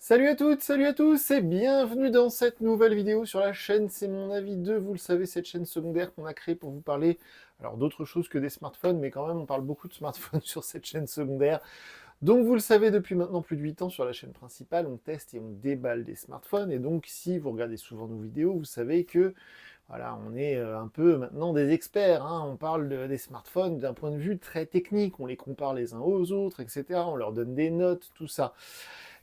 Salut à toutes, salut à tous et bienvenue dans cette nouvelle vidéo sur la chaîne C'est mon avis 2. Vous le savez, cette chaîne secondaire qu'on a créée pour vous parler alors d'autres choses que des smartphones, mais quand même on parle beaucoup de smartphones sur cette chaîne secondaire. Donc vous le savez, depuis maintenant plus de 8 ans sur la chaîne principale, on teste et on déballe des smartphones. Et donc si vous regardez souvent nos vidéos, vous savez que voilà, on est un peu maintenant des experts, hein. On parle des smartphones d'un point de vue très technique, on les compare les uns aux autres, etc. On leur donne des notes, tout ça.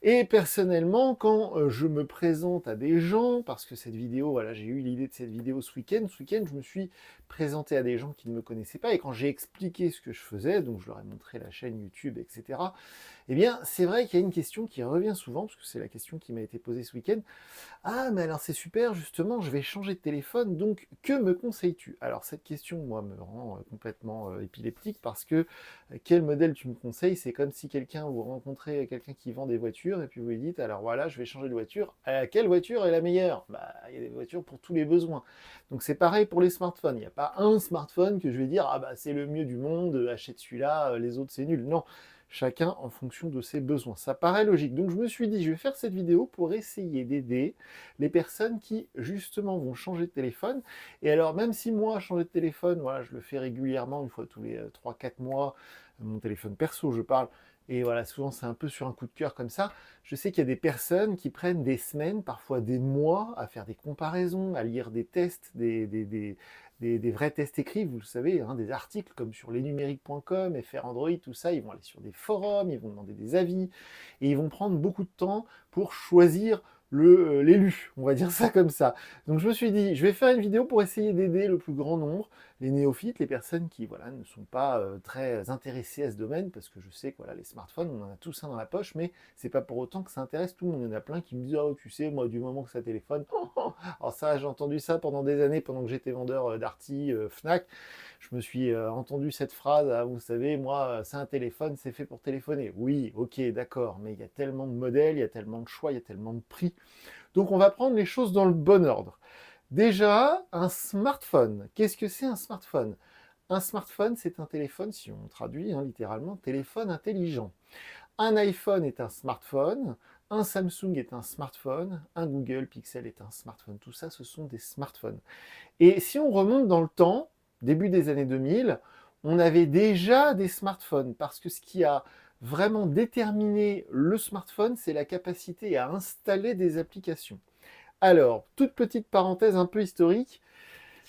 Et personnellement, quand je me présente à des gens, parce que cette vidéo, voilà, j'ai eu l'idée de cette vidéo ce week-end, je me suis présenté à des gens qui ne me connaissaient pas, et quand j'ai expliqué ce que je faisais, donc je leur ai montré la chaîne YouTube, etc., eh bien, c'est vrai qu'il y a une question qui revient souvent, parce que c'est la question qui m'a été posée ce week-end. Ah, mais alors c'est super, justement, je vais changer de téléphone, donc que me conseilles-tu? Alors cette question, moi, me rend complètement épileptique parce que quel modèle tu me conseilles? C'est comme si vous rencontrez quelqu'un qui vend des voitures et puis vous lui dites, alors voilà, je vais changer de voiture. Quelle voiture est la meilleure? Bah, il y a des voitures pour tous les besoins. Donc c'est pareil pour les smartphones. Il n'y a pas un smartphone que je vais dire, ah bah c'est le mieux du monde, achète celui-là, les autres c'est nul. Non, chacun en fonction de ses besoins. Ça paraît logique. Donc je me suis dit, je vais faire cette vidéo pour essayer d'aider les personnes qui justement vont changer de téléphone. Et alors même si moi changer de téléphone, voilà, je le fais régulièrement, une fois tous les 3-4 mois, mon téléphone perso je parle, et voilà, souvent c'est un peu sur un coup de cœur comme ça, je sais qu'il y a des personnes qui prennent des semaines, parfois des mois, à faire des comparaisons, à lire des tests, des vrais tests écrits, vous le savez, hein, des articles comme sur lesnumériques.com, FR Android, tout ça, ils vont aller sur des forums, ils vont demander des avis, et ils vont prendre beaucoup de temps pour choisir l'élu, on va dire ça comme ça. Donc je me suis dit, je vais faire une vidéo pour essayer d'aider le plus grand nombre, les néophytes, les personnes qui voilà, ne sont pas très intéressées à ce domaine, parce que je sais que voilà, les smartphones, on en a tous un dans la poche, mais c'est pas pour autant que ça intéresse tout le monde. Il y en a plein qui me disent, oh tu sais, moi du moment que ça téléphone, alors ça j'ai entendu ça pendant des années, pendant que j'étais vendeur d'Arty, Fnac, je me suis entendu cette phrase, ah, vous savez, moi, c'est un téléphone, c'est fait pour téléphoner. Oui, ok, d'accord, mais il y a tellement de modèles, il y a tellement de choix, il y a tellement de prix. Donc on va prendre les choses dans le bon ordre. Déjà, un smartphone. Qu'est-ce que c'est un smartphone? Un smartphone, c'est un téléphone, si on traduit hein, littéralement, téléphone intelligent. Un iPhone est un smartphone, un Samsung est un smartphone, un Google Pixel est un smartphone. Tout ça, ce sont des smartphones. Et si on remonte dans le temps, début des années 2000, on avait déjà des smartphones, parce que ce qui a vraiment déterminé le smartphone, c'est la capacité à installer des applications. Alors, toute petite parenthèse un peu historique,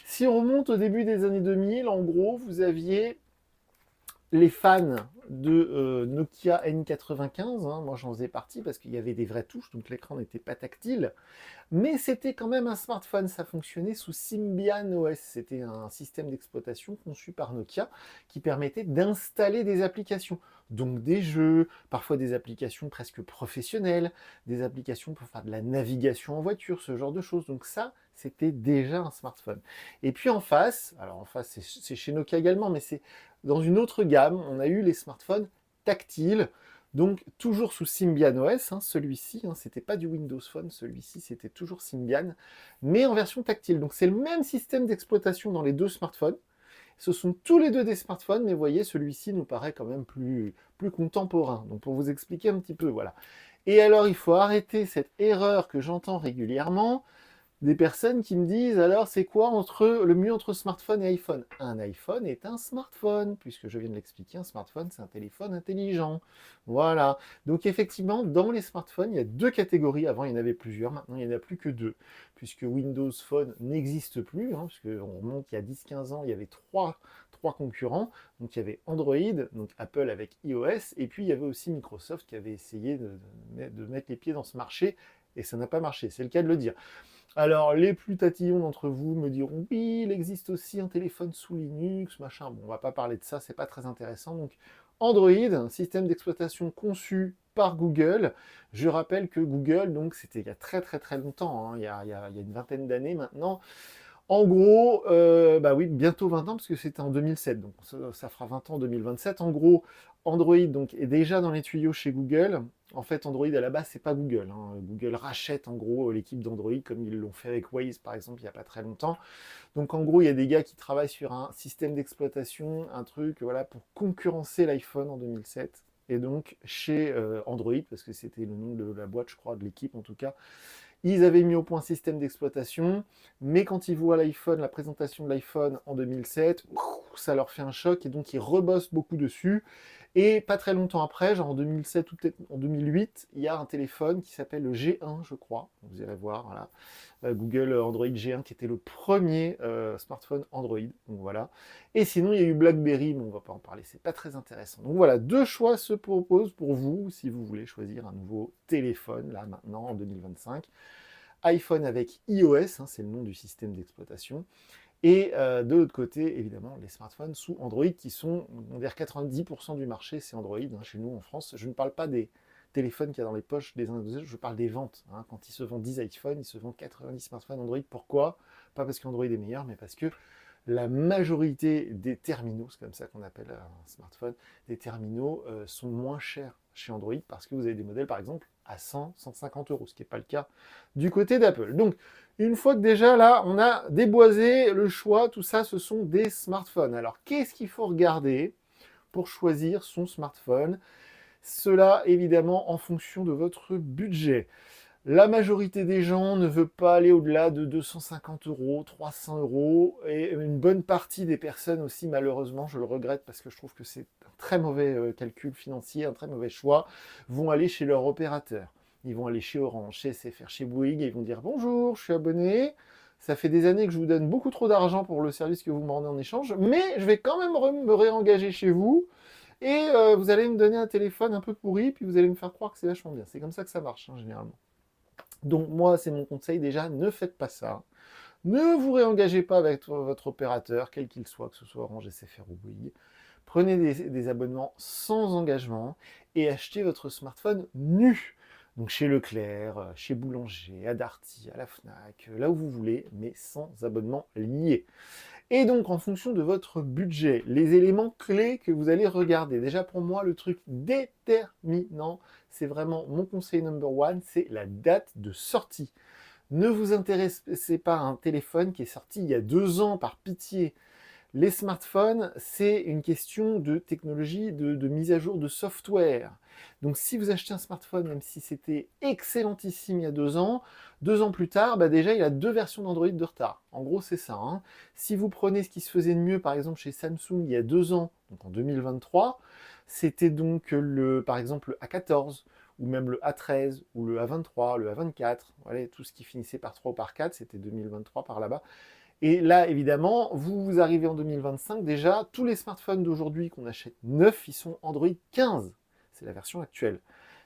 si on remonte au début des années 2000, en gros, vous aviez les fans de Nokia N95, hein, moi j'en faisais partie parce qu'il y avait des vraies touches, donc l'écran n'était pas tactile, mais c'était quand même un smartphone, ça fonctionnait sous Symbian OS, c'était un système d'exploitation conçu par Nokia qui permettait d'installer des applications, donc des jeux, parfois des applications presque professionnelles, des applications pour faire de la navigation en voiture, ce genre de choses, donc ça, c'était déjà un smartphone. Et puis en face, alors en face c'est chez Nokia également, mais c'est dans une autre gamme, on a eu les smartphones tactiles, donc toujours sous Symbian OS, hein, celui-ci, hein, c'était pas du Windows Phone, celui-ci c'était toujours Symbian, mais en version tactile. Donc c'est le même système d'exploitation dans les deux smartphones. Ce sont tous les deux des smartphones, mais vous voyez, celui-ci nous paraît quand même plus contemporain. Donc pour vous expliquer un petit peu, voilà. Et alors il faut arrêter cette erreur que j'entends régulièrement, des personnes qui me disent alors c'est quoi le mieux entre smartphone et iPhone? Un iPhone est un smartphone, puisque je viens de l'expliquer, un smartphone c'est un téléphone intelligent. Voilà. Donc effectivement, dans les smartphones, il y a deux catégories. Avant, il y en avait plusieurs, maintenant il n'y en a plus que deux, puisque Windows Phone n'existe plus, hein, puisque on remonte il y a 10-15 ans, il y avait trois concurrents. Donc il y avait Android, donc Apple avec iOS, et puis il y avait aussi Microsoft qui avait essayé de mettre les pieds dans ce marché, et ça n'a pas marché, c'est le cas de le dire. Alors, les plus tatillons d'entre vous me diront oui, il existe aussi un téléphone sous Linux, machin. Bon, on va pas parler de ça, c'est pas très intéressant. Donc, Android, un système d'exploitation conçu par Google. Je rappelle que Google, donc, c'était il y a très très très longtemps, hein, il y a une vingtaine d'années maintenant. En gros, bah oui, bientôt 20 ans, parce que c'était en 2007, donc ça fera 20 ans en 2027. En gros, Android donc, est déjà dans les tuyaux chez Google. En fait, Android, à la base, c'est pas Google, hein. Google rachète, en gros, l'équipe d'Android, comme ils l'ont fait avec Waze, par exemple, il n'y a pas très longtemps. Donc, en gros, il y a des gars qui travaillent sur un système d'exploitation, un truc, voilà, pour concurrencer l'iPhone en 2007. et donc chez Android, parce que c'était le nom de la boîte, je crois, de l'équipe en tout cas, ils avaient mis au point un système d'exploitation, mais quand ils voient l'iPhone, la présentation de l'iPhone en 2007, ça leur fait un choc et donc ils rebossent beaucoup dessus. Et pas très longtemps après, genre en 2007 ou peut-être en 2008, il y a un téléphone qui s'appelle le G1, je crois. Vous irez voir, voilà. Google Android G1 qui était le premier smartphone Android. Donc voilà. Et sinon, il y a eu BlackBerry, mais on ne va pas en parler, c'est pas très intéressant. Donc voilà, deux choix se proposent pour vous si vous voulez choisir un nouveau téléphone, là maintenant en 2025. iPhone avec iOS, hein, c'est le nom du système d'exploitation. Et de l'autre côté, évidemment, les smartphones sous Android qui sont, on va dire 90% du marché, c'est Android, hein, chez nous en France. Je ne parle pas des téléphones qu'il y a dans les poches des uns et des autres, je parle des ventes. Hein. Quand ils se vendent 10 iPhones, ils se vendent 90 smartphones Android. Pourquoi? Pas parce qu'Android est meilleur, mais parce que la majorité des terminaux, c'est comme ça qu'on appelle un smartphone, des terminaux sont moins chers chez Android parce que vous avez des modèles par exemple à 100, 150 euros, ce qui n'est pas le cas du côté d'Apple. Donc, une fois que déjà là, on a déboisé le choix, tout ça, ce sont des smartphones. Alors, qu'est-ce qu'il faut regarder pour choisir son smartphone? Cela, évidemment, en fonction de votre budget. La majorité des gens ne veut pas aller au-delà de 250 euros, 300 euros, et une bonne partie des personnes aussi, malheureusement, je le regrette parce que je trouve que c'est un très mauvais calcul financier, un très mauvais choix, vont aller chez leur opérateur. Ils vont aller chez Orange, chez SFR, chez Bouygues, et ils vont dire bonjour, je suis abonné, ça fait des années que je vous donne beaucoup trop d'argent pour le service que vous me rendez en échange, mais je vais quand même me réengager chez vous, et vous allez me donner un téléphone un peu pourri, puis vous allez me faire croire que c'est vachement bien. C'est comme ça que ça marche, hein, généralement. Donc moi, c'est mon conseil déjà, ne faites pas ça. Ne vous réengagez pas avec votre opérateur, quel qu'il soit, que ce soit Orange, SFR ou Bouygues. Prenez des abonnements sans engagement et achetez votre smartphone nu. Donc chez Leclerc, chez Boulanger, à Darty, à la Fnac, là où vous voulez, mais sans abonnement lié. Et donc, en fonction de votre budget, les éléments clés que vous allez regarder. Déjà, pour moi, le truc déterminant, c'est vraiment mon conseil number one, c'est la date de sortie. Ne vous intéressez pas à un téléphone qui est sorti il y a 2 ans, par pitié. Les smartphones, c'est une question de technologie, de mise à jour de software. Donc si vous achetez un smartphone, même si c'était excellentissime il y a 2 ans, 2 ans plus tard, bah déjà il a 2 versions d'Android de retard. En gros c'est ça. Hein. Si vous prenez ce qui se faisait de mieux, par exemple chez Samsung il y a 2 ans, donc en 2023, c'était donc par exemple le A14, ou même le A13, ou le A23, le A24, voilà, tout ce qui finissait par 3 ou par 4, c'était 2023 par là-bas. Et là, évidemment, vous arrivez en 2025, déjà, tous les smartphones d'aujourd'hui qu'on achète neufs, ils sont Android 15. C'est la version actuelle.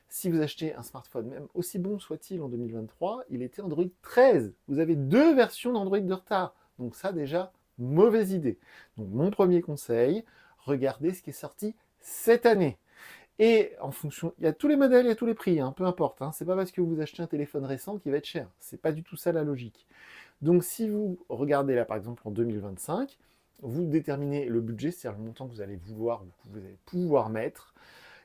Si vous achetez un smartphone, même aussi bon soit-il en 2023, il était Android 13. Vous avez 2 versions d'Android de retard. Donc ça, déjà, mauvaise idée. Donc mon premier conseil, regardez ce qui est sorti cette année. Et en fonction, il y a tous les modèles, il y a tous les prix, hein, peu importe. Hein, c'est pas parce que vous achetez un téléphone récent qu'il va être cher. C'est pas du tout ça la logique. Donc si vous regardez là par exemple en 2025, vous déterminez le budget, c'est-à-dire le montant que vous allez vouloir ou que vous allez pouvoir mettre.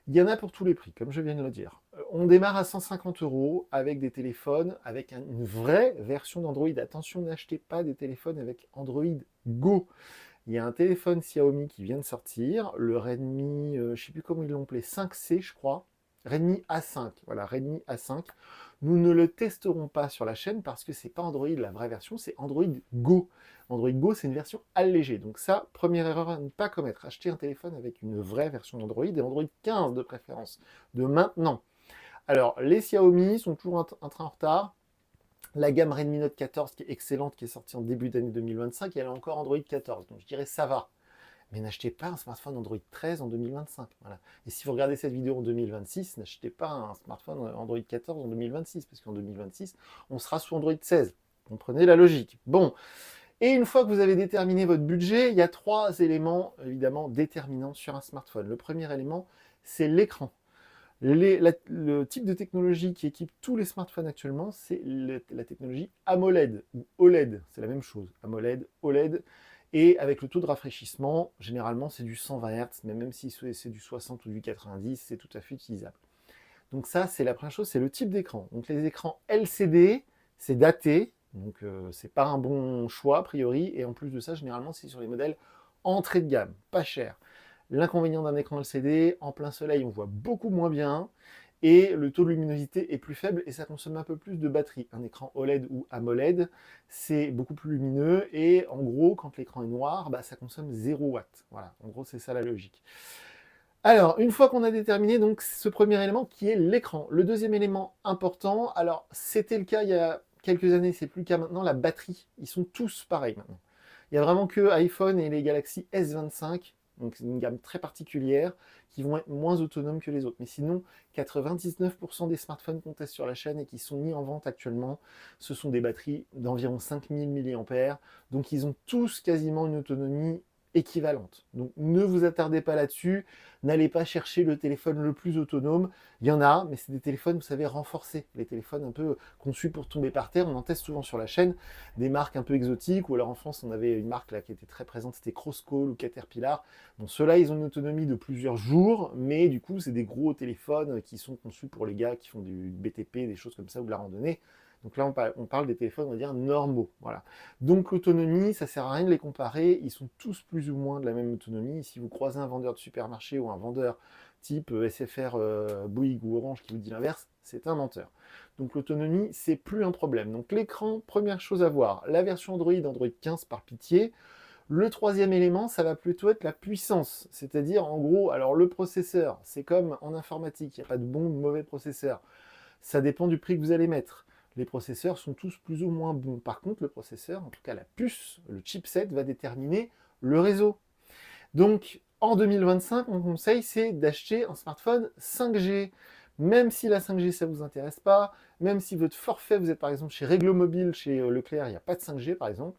Il y en a pour tous les prix, comme je viens de le dire. On démarre à 150 euros avec des téléphones, avec une vraie version d'Android. Attention, n'achetez pas des téléphones avec Android Go. Il y a un téléphone Xiaomi qui vient de sortir, le Redmi, je ne sais plus comment ils l'ont appelé, 5C je crois, Redmi A5, voilà, Redmi A5. Nous ne le testerons pas sur la chaîne parce que c'est pas Android la vraie version, c'est Android Go. Android Go, c'est une version allégée. Donc ça, première erreur à ne pas commettre. Acheter un téléphone avec une vraie version d'Android et Android 15 de préférence, de maintenant. Alors, les Xiaomi sont toujours un train en retard. La gamme Redmi Note 14 qui est excellente, qui est sortie en début d'année 2025, elle a encore Android 14. Donc je dirais ça va. Mais n'achetez pas un smartphone Android 13 en 2025. Voilà. Et si vous regardez cette vidéo en 2026, n'achetez pas un smartphone Android 14 en 2026, parce qu'en 2026, on sera sous Android 16. Comprenez la logique. Bon. Et une fois que vous avez déterminé votre budget, il y a 3 éléments, évidemment, déterminants sur un smartphone. Le premier élément, c'est l'écran. Le type de technologie qui équipe tous les smartphones actuellement, c'est la technologie AMOLED ou OLED. C'est la même chose. AMOLED, OLED. Et avec le taux de rafraîchissement, généralement, c'est du 120 Hz, mais même si c'est du 60 ou du 90, c'est tout à fait utilisable. Donc ça, c'est la première chose, c'est le type d'écran. Donc les écrans LCD, c'est daté, donc c'est pas un bon choix a priori, et en plus de ça, généralement, c'est sur les modèles entrée de gamme, pas cher. L'inconvénient d'un écran LCD, en plein soleil, on voit beaucoup moins bien, et le taux de luminosité est plus faible et ça consomme un peu plus de batterie. Un écran OLED ou AMOLED, c'est beaucoup plus lumineux et en gros, quand l'écran est noir, bah, ça consomme 0 watts. Voilà, en gros, c'est ça la logique. Alors, une fois qu'on a déterminé donc ce premier élément qui est l'écran, le deuxième élément important, alors c'était le cas il y a quelques années, c'est plus le cas maintenant, la batterie. Ils sont tous pareils maintenant. Il n'y a vraiment que iPhone et les Galaxy S25, donc c'est une gamme très particulière, qui vont être moins autonomes que les autres. Mais sinon, 99% des smartphones qu'on teste sur la chaîne et qui sont mis en vente actuellement, ce sont des batteries d'environ 5000 mAh, donc ils ont tous quasiment une autonomie équivalente. Donc ne vous attardez pas là-dessus, n'allez pas chercher le téléphone le plus autonome. Il y en a, mais c'est des téléphones, vous savez, renforcés. Les téléphones un peu conçus pour tomber par terre. On en teste souvent sur la chaîne. Des marques un peu exotiques, ou alors en France, on avait une marque là qui était très présente, c'était Crosscall ou Caterpillar. Bon, ceux-là, ils ont une autonomie de plusieurs jours, mais du coup, c'est des gros téléphones qui sont conçus pour les gars qui font du BTP, des choses comme ça, ou de la randonnée. Donc là, on parle des téléphones, on va dire, normaux. Voilà. Donc l'autonomie, ça sert à rien de les comparer. Ils sont tous plus ou moins de la même autonomie. Si vous croisez un vendeur de supermarché ou un vendeur type SFR, Bouygues ou Orange qui vous dit l'inverse, c'est un menteur. Donc l'autonomie, c'est plus un problème. Donc l'écran, première chose à voir, la version Android, Android 15 par pitié. Le troisième élément, ça va plutôt être la puissance. C'est-à-dire, en gros, alors le processeur, c'est comme en informatique, il n'y a pas de bon ou de mauvais processeur. Ça dépend du prix que vous allez mettre. Les processeurs sont tous plus ou moins bons. Par contre, le processeur, en tout cas la puce, le chipset, va déterminer le réseau. Donc, en 2025, mon conseil, c'est d'acheter un smartphone 5G. Même si la 5G, ça ne vous intéresse pas, même si votre forfait, vous êtes par exemple chez Réglo Mobile, chez Leclerc, il n'y a pas de 5G par exemple,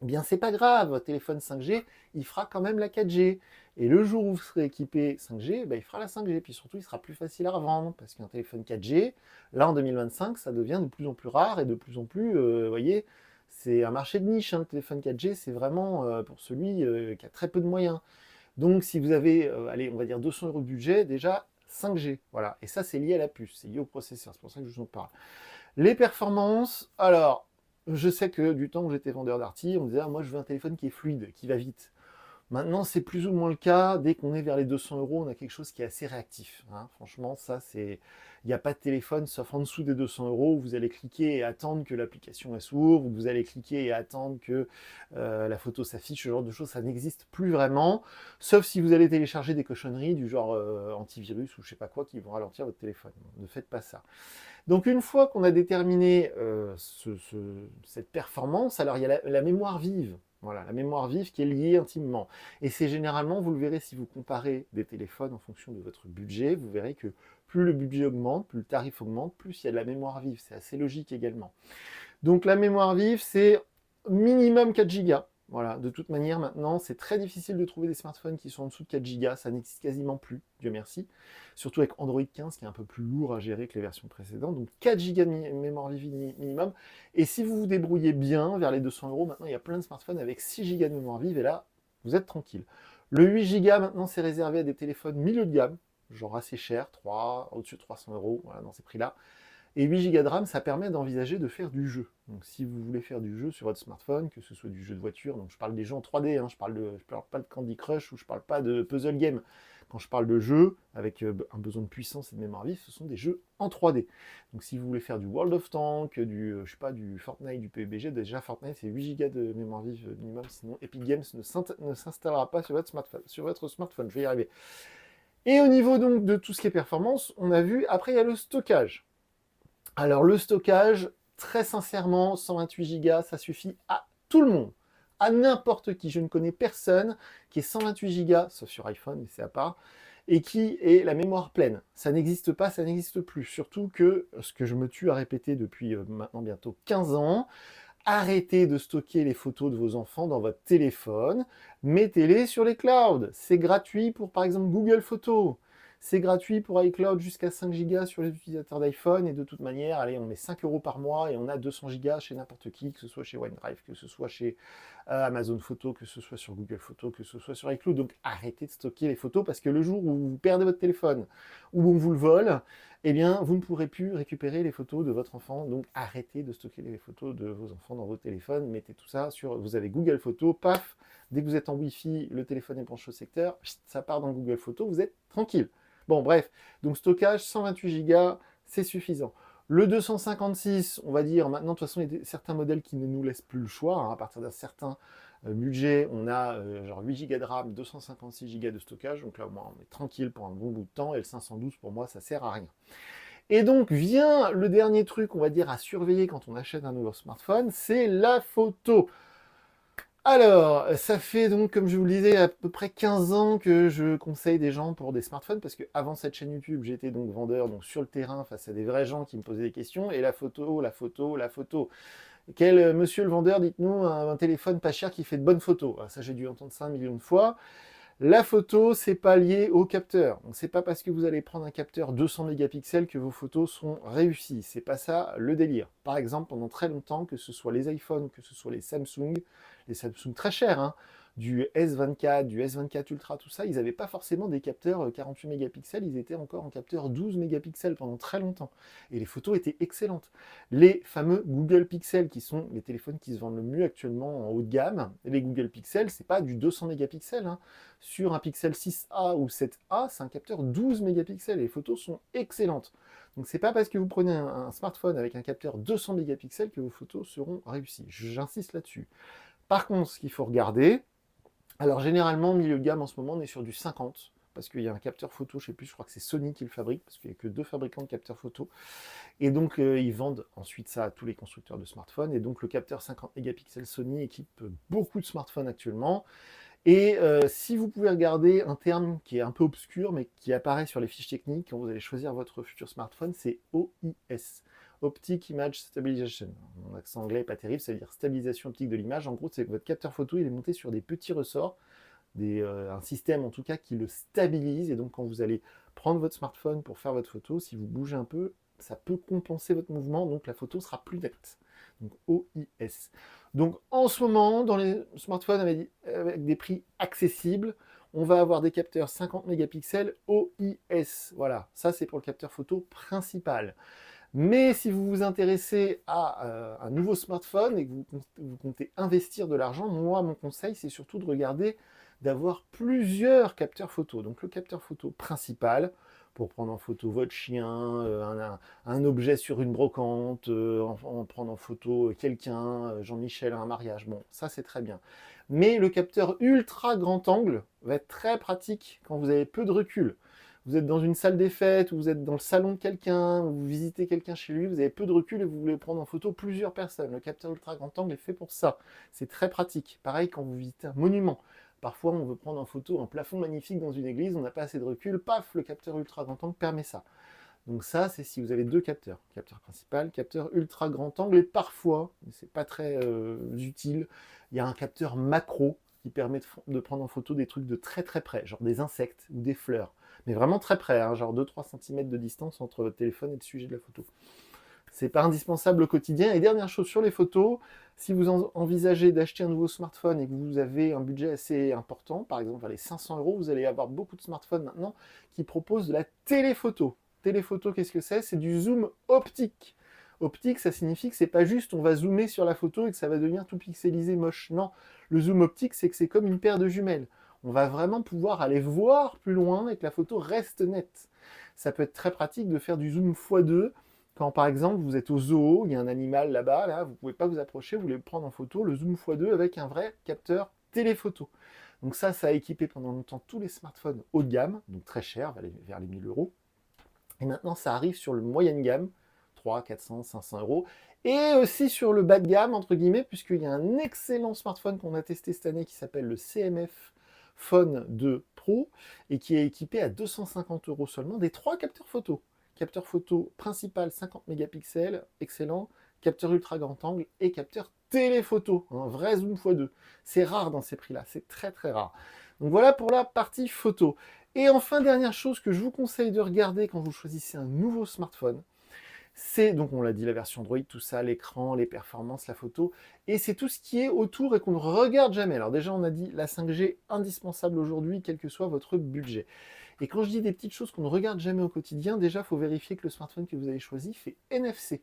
eh bien c'est pas grave, votre téléphone 5G, il fera quand même la 4G. Et le jour où vous serez équipé 5G, ben, il fera la 5G. Puis surtout, il sera plus facile à revendre. Parce qu'un téléphone 4G, là en 2025, ça devient de plus en plus rare et de plus en plus, vous voyez, c'est un marché de niche. Hein, le téléphone 4G, c'est vraiment pour celui qui a très peu de moyens. Donc si vous avez, allez, on va dire 200 € de budget, déjà 5G. Voilà. Et ça, c'est lié à la puce, c'est lié au processeur. C'est pour ça que je vous en parle. Les performances, alors, je sais que du temps où j'étais vendeur d'arty, on me disait, ah, moi je veux un téléphone qui est fluide, qui va vite. Maintenant, c'est plus ou moins le cas. Dès qu'on est vers les 200 €, on a quelque chose qui est assez réactif. Hein. Franchement, ça, c'est... Il n'y a pas de téléphone, sauf en dessous des 200 €, où vous allez cliquer et attendre que l'application s'ouvre, ou vous allez cliquer et attendre que la photo s'affiche, ce genre de choses, ça n'existe plus vraiment. Sauf si vous allez télécharger des cochonneries du genre antivirus ou je sais pas quoi qui vont ralentir votre téléphone. Ne faites pas ça. Donc une fois qu'on a déterminé cette performance, alors il y a la mémoire vive. Voilà, la mémoire vive qui est liée intimement. Et c'est généralement, vous le verrez si vous comparez des téléphones en fonction de votre budget, vous verrez que plus le budget augmente, plus le tarif augmente, plus il y a de la mémoire vive. C'est assez logique également. Donc la mémoire vive, c'est minimum 4 Go. Voilà, de toute manière, maintenant, c'est très difficile de trouver des smartphones qui sont en dessous de 4 Go. Ça n'existe quasiment plus, Dieu merci. Surtout avec Android 15, qui est un peu plus lourd à gérer que les versions précédentes. Donc 4 Go de mémoire vive minimum. Et si vous vous débrouillez bien, vers les 200 €, maintenant, il y a plein de smartphones avec 6 Go de mémoire vive. Et là, vous êtes tranquille. Le 8 Go, maintenant, c'est réservé à des téléphones milieu de gamme, genre assez cher, au-dessus de 300 €, voilà, dans ces prix-là. Et 8 Go de RAM, ça permet d'envisager de faire du jeu. Donc si vous voulez faire du jeu sur votre smartphone, que ce soit du jeu de voiture, donc je parle des jeux en 3D, hein, je parle pas de Candy Crush ou je parle pas de puzzle game. Quand je parle de jeux avec un besoin de puissance et de mémoire vive, ce sont des jeux en 3D. Donc si vous voulez faire du World of Tanks, je sais pas, du Fortnite, du PUBG, déjà Fortnite c'est 8 Go de mémoire vive minimum, sinon Epic Games ne s'installera pas sur votre smartphone. Je vais y arriver. Et au niveau donc de tout ce qui est performance, on a vu, après il y a le stockage. Alors le stockage, très sincèrement, 128 Go, ça suffit à tout le monde, à n'importe qui. Je ne connais personne qui ait 128 Go, sauf sur iPhone, mais c'est à part, et qui ait la mémoire pleine. Ça n'existe pas, ça n'existe plus. Surtout que, ce que je me tue à répéter depuis maintenant bientôt 15 ans, arrêtez de stocker les photos de vos enfants dans votre téléphone, mettez-les sur les clouds. C'est gratuit pour par exemple Google Photos. C'est gratuit pour iCloud jusqu'à 5 Go sur les utilisateurs d'iPhone. Et de toute manière, allez, on met 5 € par mois et on a 200 Go chez n'importe qui, que ce soit chez OneDrive, que ce soit chez Amazon Photos, que ce soit sur Google Photos, que ce soit sur iCloud. Donc arrêtez de stocker les photos parce que le jour où vous perdez votre téléphone ou on vous le vole, eh bien vous ne pourrez plus récupérer les photos de votre enfant. Donc arrêtez de stocker les photos de vos enfants dans vos téléphones. Mettez tout ça sur... Vous avez Google Photos, paf, dès que vous êtes en Wi-Fi, le téléphone est branché au secteur, ça part dans Google Photos, vous êtes tranquille. Bon, bref, donc stockage, 128 Go, c'est suffisant. Le 256, on va dire, maintenant, de toute façon, il y a certains modèles qui ne nous laissent plus le choix. Hein, à partir d'un certain budget, on a genre 8 Go de RAM, 256 Go de stockage. Donc là, au moins, on est tranquille pour un bon bout de temps. Et le 512, pour moi, ça sert à rien. Et donc, vient le dernier truc, on va dire, à surveiller quand on achète un nouveau smartphone, c'est la photo. Alors, ça fait donc, comme je vous le disais, à peu près 15 ans que je conseille des gens pour des smartphones, parce qu'avant cette chaîne YouTube, j'étais donc vendeur donc sur le terrain face à des vrais gens qui me posaient des questions, et la photo, la photo, la photo. Monsieur le vendeur, dites-nous un téléphone pas cher qui fait de bonnes photos. Alors ça, j'ai dû entendre ça 1 million de fois. La photo, c'est pas lié au capteur. Donc c'est pas parce que vous allez prendre un capteur 200 mégapixels que vos photos sont réussies. C'est pas ça le délire. Par exemple, pendant très longtemps, que ce soit les iPhones, que ce soit les Samsung très chers, hein, du S24, du S24 Ultra, tout ça, ils n'avaient pas forcément des capteurs 48 mégapixels, ils étaient encore en capteur 12 mégapixels pendant très longtemps. Et les photos étaient excellentes. Les fameux Google Pixel, qui sont les téléphones qui se vendent le mieux actuellement en haut de gamme, les Google Pixel, c'est pas du 200 mégapixels. Hein. Sur un Pixel 6a ou 7a, c'est un capteur 12 mégapixels et les photos sont excellentes. Donc c'est pas parce que vous prenez un smartphone avec un capteur 200 mégapixels que vos photos seront réussies. J'insiste là-dessus. Par contre, ce qu'il faut regarder, alors généralement, milieu de gamme en ce moment, on est sur du 50, parce qu'il y a un capteur photo, je sais plus, je crois que c'est Sony qui le fabrique, parce qu'il n'y a que 2 fabricants de capteurs photo. Et donc, ils vendent ensuite ça à tous les constructeurs de smartphones. Et donc, le capteur 50 mégapixels Sony équipe beaucoup de smartphones actuellement. Et si vous pouvez regarder un terme qui est un peu obscur, mais qui apparaît sur les fiches techniques quand vous allez choisir votre futur smartphone, c'est OIS. Optic Image Stabilization. Mon accent anglais n'est pas terrible, ça veut dire stabilisation optique de l'image. En gros, c'est que votre capteur photo il est monté sur des petits ressorts, un système en tout cas qui le stabilise. Et donc, quand vous allez prendre votre smartphone pour faire votre photo, si vous bougez un peu, ça peut compenser votre mouvement, donc la photo sera plus nette. Donc OIS. Donc en ce moment, dans les smartphones avec des prix accessibles, on va avoir des capteurs 50 mégapixels OIS. Voilà, ça c'est pour le capteur photo principal. Mais si vous vous intéressez à un nouveau smartphone et que vous comptez investir de l'argent, moi, mon conseil, c'est surtout de regarder, d'avoir plusieurs capteurs photo. Donc le capteur photo principal, pour prendre en photo votre chien, un objet sur une brocante, en prendre en photo quelqu'un, Jean-Michel à un mariage. Bon, ça c'est très bien. Mais le capteur ultra grand angle va être très pratique quand vous avez peu de recul. Vous êtes dans une salle des fêtes, ou vous êtes dans le salon de quelqu'un, ou vous visitez quelqu'un chez lui, vous avez peu de recul et vous voulez prendre en photo plusieurs personnes. Le capteur ultra grand angle est fait pour ça. C'est très pratique. Pareil quand vous visitez un monument. Parfois, on veut prendre en photo un plafond magnifique dans une église, on n'a pas assez de recul, paf, le capteur ultra grand angle permet ça. Donc ça, c'est si vous avez deux capteurs. Capteur principal, capteur ultra grand angle, et parfois, mais c'est pas très utile, il y a un capteur macro qui permet de prendre en photo des trucs de très très près, genre des insectes ou des fleurs. Mais vraiment très près, hein, genre 2-3 cm de distance entre votre téléphone et le sujet de la photo. C'est pas indispensable au quotidien. Et dernière chose sur les photos, si vous envisagez d'acheter un nouveau smartphone et que vous avez un budget assez important, par exemple vers les 500 €, vous allez avoir beaucoup de smartphones maintenant qui proposent de la téléphoto. Téléphoto, qu'est-ce que c'est? C'est du zoom optique. Optique, ça signifie que c'est pas juste on va zoomer sur la photo et que ça va devenir tout pixelisé, moche. Non, le zoom optique, c'est que c'est comme une paire de jumelles. On va vraiment pouvoir aller voir plus loin et que la photo reste nette. Ça peut être très pratique de faire du zoom x2 quand par exemple vous êtes au zoo, il y a un animal là-bas, là, vous ne pouvez pas vous approcher, vous voulez le prendre en photo, le zoom x2 avec un vrai capteur téléphoto. Donc ça a équipé pendant longtemps tous les smartphones haut de gamme, donc très cher, vers les 1000 €. Et maintenant ça arrive sur le moyenne gamme, 300, 400, 500 €, et aussi sur le bas de gamme, entre guillemets, puisqu'il y a un excellent smartphone qu'on a testé cette année qui s'appelle le CMF Phone 2 Pro, et qui est équipé à 250 € seulement des 3 capteurs photo. Capteur photo principal 50 mégapixels, excellent, capteur ultra grand angle et capteur téléphoto, un vrai zoom x2. C'est rare dans ces prix-là, c'est très très rare. Donc voilà pour la partie photo. Et enfin, dernière chose que je vous conseille de regarder quand vous choisissez un nouveau smartphone, C'est, donc on l'a dit, la version Android, tout ça, l'écran, les performances, la photo, et c'est tout ce qui est autour et qu'on ne regarde jamais. Alors déjà, on a dit la 5G indispensable aujourd'hui, quel que soit votre budget. Et quand je dis des petites choses qu'on ne regarde jamais au quotidien, déjà, il faut vérifier que le smartphone que vous avez choisi fait NFC.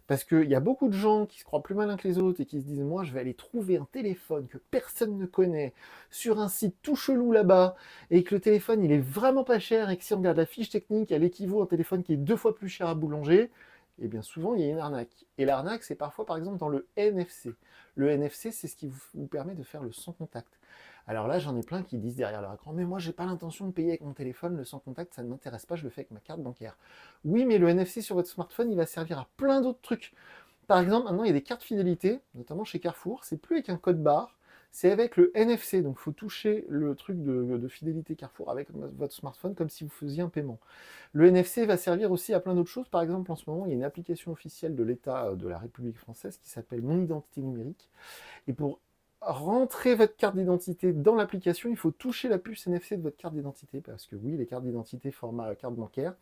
Parce qu'il y a beaucoup de gens qui se croient plus malins que les autres et qui se disent moi je vais aller trouver un téléphone que personne ne connaît sur un site tout chelou là-bas et que le téléphone il est vraiment pas cher et que si on regarde la fiche technique elle équivaut à un téléphone qui est 2 fois plus cher à boulanger, et bien souvent il y a une arnaque. Et l'arnaque c'est parfois par exemple dans le NFC. Le NFC c'est ce qui vous permet de faire le sans contact. Alors là, j'en ai plein qui disent derrière leur écran, mais moi, j'ai pas l'intention de payer avec mon téléphone, le sans contact, ça ne m'intéresse pas, je le fais avec ma carte bancaire. Oui, mais le NFC sur votre smartphone, il va servir à plein d'autres trucs. Par exemple, maintenant, il y a des cartes fidélité, notamment chez Carrefour, c'est plus avec un code barre, c'est avec le NFC. Donc, il faut toucher le truc de fidélité Carrefour avec votre smartphone comme si vous faisiez un paiement. Le NFC va servir aussi à plein d'autres choses. Par exemple, en ce moment, il y a une application officielle de l'État de la République française qui s'appelle Mon Identité numérique. Et pour rentrer votre carte d'identité dans l'application, il faut toucher la puce NFC de votre carte d'identité, parce que oui, les cartes d'identité format carte bancaire,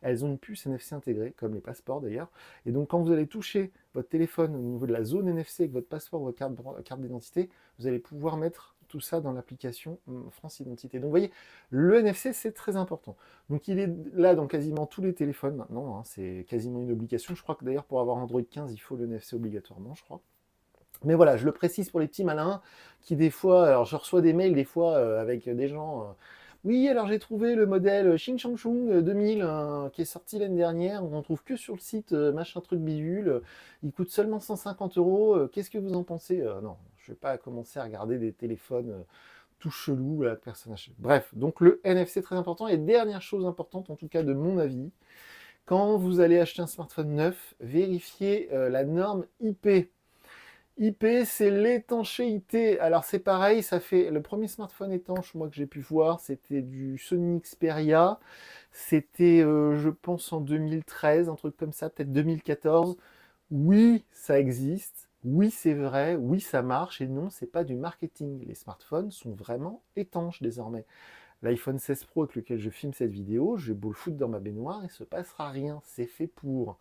elles ont une puce NFC intégrée, comme les passeports d'ailleurs, et donc quand vous allez toucher votre téléphone au niveau de la zone NFC avec votre passeport ou votre carte d'identité, vous allez pouvoir mettre tout ça dans l'application France Identité. Donc vous voyez, le NFC c'est très important. Donc il est là dans quasiment tous les téléphones maintenant, hein, c'est quasiment une obligation. Je crois que d'ailleurs pour avoir Android 15, il faut le NFC obligatoirement, je crois. Mais voilà, je le précise pour les petits malins qui des fois, alors je reçois des mails des fois avec des gens. Oui, alors j'ai trouvé le modèle Xing Chang Chung 2000 qui est sorti l'année dernière. On en trouve que sur le site machin truc bidule. Il coûte seulement 150 euros. Qu'est-ce que vous en pensez? Non, je vais pas commencer à regarder des téléphones tout chelous là, personne achète. Bref, donc le NFC très important. Et dernière chose importante, en tout cas de mon avis, quand vous allez acheter un smartphone neuf, vérifiez la norme IP. IP, c'est l'étanchéité. Alors c'est pareil, ça fait le premier smartphone étanche, moi que j'ai pu voir, c'était du Sony Xperia. C'était, je pense, en 2013, un truc comme ça, peut-être 2014. Oui, ça existe. Oui, c'est vrai. Oui, ça marche. Et non, c'est pas du marketing. Les smartphones sont vraiment étanches désormais. L'iPhone 16 Pro avec lequel je filme cette vidéo, j'ai beau le foutre dans ma baignoire, il se passera rien. C'est fait pour.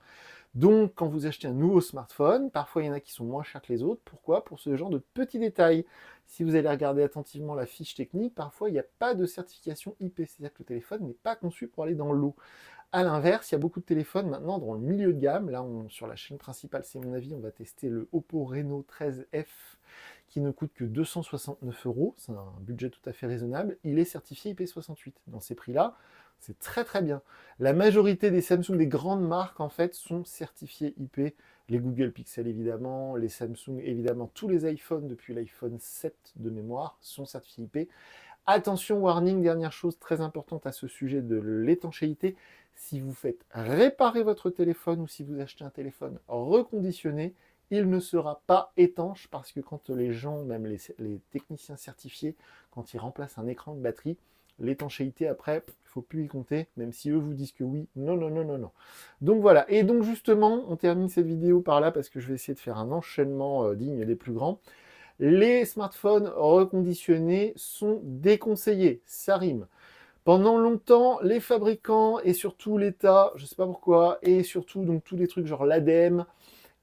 Donc, quand vous achetez un nouveau smartphone, parfois il y en a qui sont moins chers que les autres. Pourquoi? Pour ce genre de petits détails. Si vous allez regarder attentivement la fiche technique, parfois il n'y a pas de certification IP, c'est-à-dire que le téléphone n'est pas conçu pour aller dans l'eau. A l'inverse, il y a beaucoup de téléphones maintenant dans le milieu de gamme. Là, sur la chaîne principale, c'est mon avis, on va tester le Oppo Reno 13F qui ne coûte que 269 euros. C'est un budget tout à fait raisonnable. Il est certifié IP68. Dans ces prix-là, c'est très très bien. La majorité des Samsung, des grandes marques, en fait, sont certifiées IP. Les Google Pixel, évidemment, les Samsung, évidemment, tous les iPhones, depuis l'iPhone 7 de mémoire, sont certifiés IP. Attention, warning, dernière chose très importante à ce sujet de l'étanchéité, si vous faites réparer votre téléphone ou si vous achetez un téléphone reconditionné, il ne sera pas étanche parce que quand les gens, même les techniciens certifiés, quand ils remplacent un écran de batterie, l'étanchéité après, il ne faut plus y compter, même si eux vous disent que oui, non, non, non, non, non. Donc voilà, et donc justement, on termine cette vidéo par là parce que je vais essayer de faire un enchaînement digne des plus grands. Les smartphones reconditionnés sont déconseillés, ça rime. Pendant longtemps, les fabricants et surtout l'État, je ne sais pas pourquoi, et surtout donc tous les trucs genre l'ADEME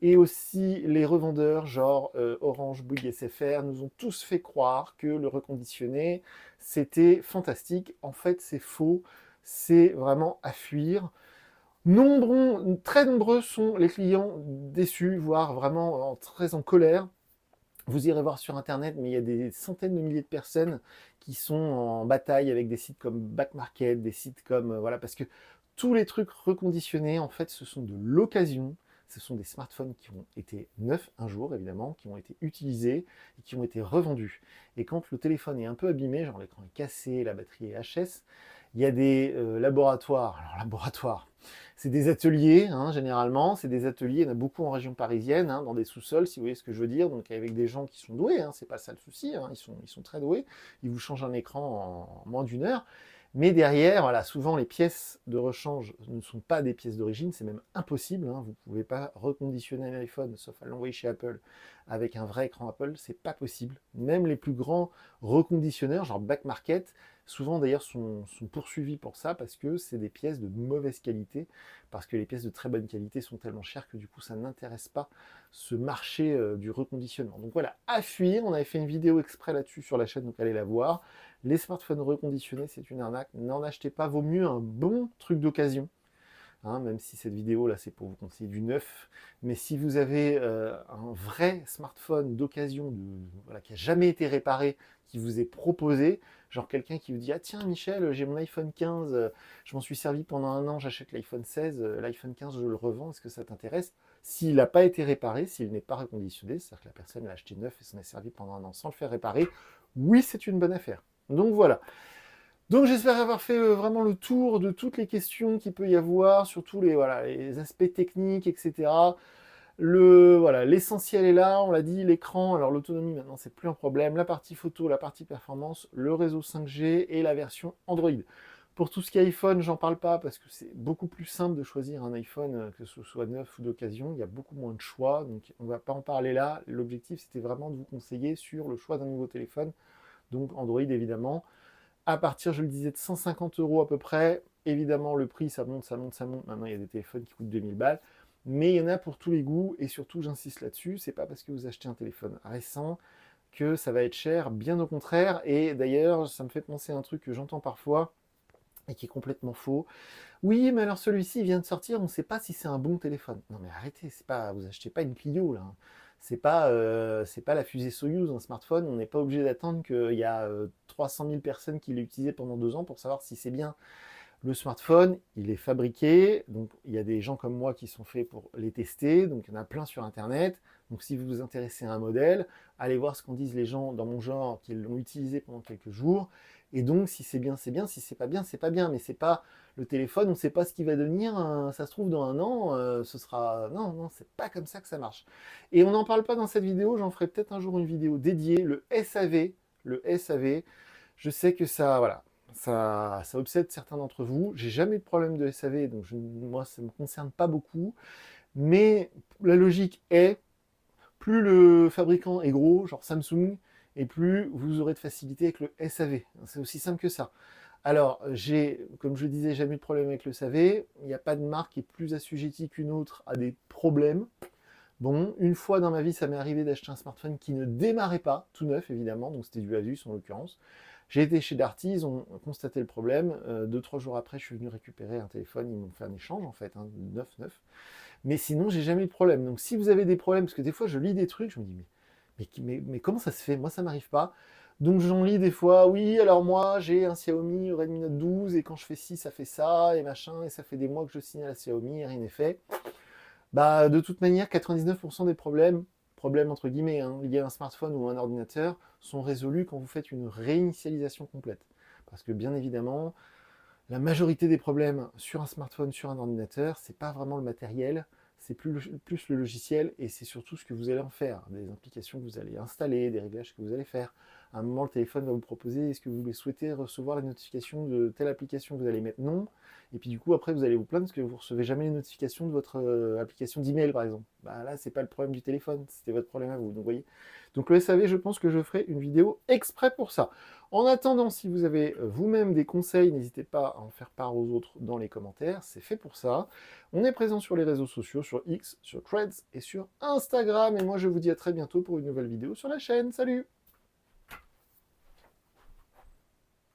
et aussi les revendeurs genre Orange, Bouygues, SFR nous ont tous fait croire que le reconditionné c'était fantastique. En fait, c'est faux, c'est vraiment à fuir. Très nombreux sont les clients déçus, voire vraiment très en colère. Vous irez voir sur internet, mais il y a des centaines de milliers de personnes qui sont en bataille avec des sites comme Back Market, des sites comme voilà, parce que tous les trucs reconditionnés, en fait, ce sont de l'occasion. Ce sont des smartphones qui ont été neufs un jour, évidemment, qui ont été utilisés et qui ont été revendus. Et quand le téléphone est un peu abîmé, genre l'écran est cassé, la batterie est HS, il y a des laboratoires. Alors, laboratoires, c'est des ateliers, hein, généralement. C'est des ateliers, il y en a beaucoup en région parisienne, hein, dans des sous-sols, si vous voyez ce que je veux dire. Donc, avec des gens qui sont doués, hein, c'est pas ça le souci, hein, ils sont très doués. Ils vous changent un écran en moins d'une heure. Mais derrière, voilà, souvent les pièces de rechange ne sont pas des pièces d'origine, c'est même impossible. Hein, vous ne pouvez pas reconditionner un iPhone, sauf à l'envoyer chez Apple, avec un vrai écran Apple, c'est pas possible. Même les plus grands reconditionneurs, genre Back Market, souvent d'ailleurs sont poursuivis pour ça, parce que c'est des pièces de mauvaise qualité, parce que les pièces de très bonne qualité sont tellement chères que du coup ça n'intéresse pas ce marché du reconditionnement. Donc voilà, à fuir, on avait fait une vidéo exprès là-dessus sur la chaîne, donc allez la voir. Les smartphones reconditionnés, c'est une arnaque, n'en achetez pas, vaut mieux un bon truc d'occasion. Hein, même si cette vidéo là c'est pour vous conseiller du neuf, mais si vous avez un vrai smartphone d'occasion voilà, qui n'a jamais été réparé, qui vous est proposé, genre quelqu'un qui vous dit ah tiens Michel, j'ai mon iPhone 15, je m'en suis servi pendant un an, j'achète l'iPhone 16, l'iPhone 15 je le revends, est-ce que ça t'intéresse? S'il n'a pas été réparé, s'il n'est pas reconditionné, c'est-à-dire que la personne l'a acheté neuf et s'en est servi pendant un an sans le faire réparer, oui c'est une bonne affaire. Donc voilà. Donc j'espère avoir fait vraiment le tour de toutes les questions qu'il peut y avoir, surtout les aspects techniques, etc. L'essentiel est là, on l'a dit, l'écran, alors l'autonomie maintenant c'est plus un problème, la partie photo, la partie performance, le réseau 5G et la version Android. Pour tout ce qui est iPhone, j'en parle pas parce que c'est beaucoup plus simple de choisir un iPhone, que ce soit neuf ou d'occasion, il y a beaucoup moins de choix, donc on va pas en parler là. L'objectif c'était vraiment de vous conseiller sur le choix d'un nouveau téléphone, donc Android évidemment. À partir, je le disais, de 150 € à peu près. Évidemment, le prix, ça monte, ça monte, ça monte. Maintenant, il y a des téléphones qui coûtent 2000 balles. Mais il y en a pour tous les goûts. Et surtout, j'insiste là-dessus, c'est pas parce que vous achetez un téléphone récent que ça va être cher. Bien au contraire. Et d'ailleurs, ça me fait penser à un truc que j'entends parfois et qui est complètement faux. Oui, mais alors celui-ci vient de sortir, on ne sait pas si c'est un bon téléphone. Non mais arrêtez, vous achetez pas une Clio là. C'est pas la fusée Soyuz, un smartphone. On n'est pas obligé d'attendre qu'il y a 300 000 personnes qui l'aient utilisé pendant 2 ans pour savoir si c'est bien. Le smartphone, il est fabriqué, donc il y a des gens comme moi qui sont faits pour les tester, donc il y en a plein sur Internet. Donc si vous vous intéressez à un modèle, allez voir ce qu'en disent les gens dans mon genre qui l'ont utilisé pendant quelques jours. Et donc si c'est bien, c'est bien, si c'est pas bien, c'est pas bien. Mais c'est pas le téléphone, on ne sait pas ce qu'il va devenir, ça se trouve dans un an, ce sera... Non, non, c'est pas comme ça que ça marche. Et on n'en parle pas dans cette vidéo, j'en ferai peut-être un jour une vidéo dédiée, le SAV, je sais que ça, voilà, ça obsède certains d'entre vous. J'ai jamais eu de problème de SAV, donc moi, ça ne me concerne pas beaucoup. Mais la logique est, plus le fabricant est gros, genre Samsung, et plus vous aurez de facilité avec le SAV. C'est aussi simple que ça. Alors, comme je disais, jamais eu de problème avec le SAV. Il n'y a pas de marque qui est plus assujettie qu'une autre à des problèmes. Bon, une fois dans ma vie, ça m'est arrivé d'acheter un smartphone qui ne démarrait pas, tout neuf évidemment, donc c'était du Asus en l'occurrence. J'ai été chez Darty, ils ont constaté le problème. 2-3 jours après, je suis venu récupérer un téléphone, ils m'ont fait un échange en fait, hein, neuf. Mais sinon, j'ai jamais eu de problème. Donc si vous avez des problèmes, parce que des fois je lis des trucs, je me dis mais comment ça se fait? Moi ça m'arrive pas. Donc j'en lis des fois, oui, alors moi j'ai un Xiaomi Redmi Note 12 et quand je fais ci, ça fait ça et machin, et ça fait des mois que je signale à Xiaomi et rien n'est fait. Bah, de toute manière, 99% des problèmes entre guillemets, hein, liés à un smartphone ou à un ordinateur, sont résolus quand vous faites une réinitialisation complète. Parce que bien évidemment, la majorité des problèmes sur un smartphone, sur un ordinateur, c'est pas vraiment le matériel, c'est plus le logiciel et c'est surtout ce que vous allez en faire, des applications que vous allez installer, des réglages que vous allez faire. À un moment, le téléphone va vous proposer est-ce que vous souhaitez recevoir la notification de telle application, vous allez mettre non. Et puis du coup, après, vous allez vous plaindre parce que vous recevez jamais les notifications de votre application d'email, par exemple. Bah là, c'est pas le problème du téléphone, c'était votre problème à vous. Donc, vous voyez. Donc le SAV, je pense que je ferai une vidéo exprès pour ça. En attendant, si vous avez vous-même des conseils, n'hésitez pas à en faire part aux autres dans les commentaires, c'est fait pour ça. On est présent sur les réseaux sociaux, sur X, sur Threads et sur Instagram. Et moi, je vous dis à très bientôt pour une nouvelle vidéo sur la chaîne. Salut!